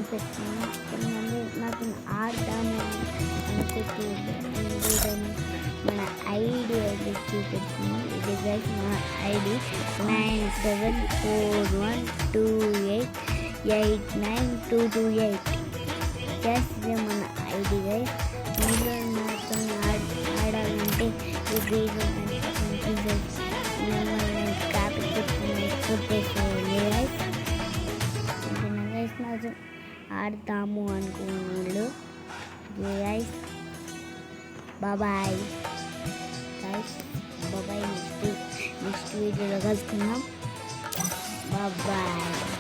పెట్టాను. కొంతమంది నాకు ఆడతాము అనుకుంటూ మన ఐడి అయితే చూపెడుతుంది. ఇది గైస్ మన ఐడి 974128892228. గైస్ ఇది మన ఐడి గైస్. ఇందులో నాతో ఆడాలంటే ఈ వీడియో కాపీ పెట్టుకుని కొట్టేసేయాలి గైస్. ఓకేనా గైస్, నాతో ఆడతాము అనుకున్నాళ్ళు guys. Bye guys, bye. Next వీడియోలో కలుసుకుందాం. బాయ్.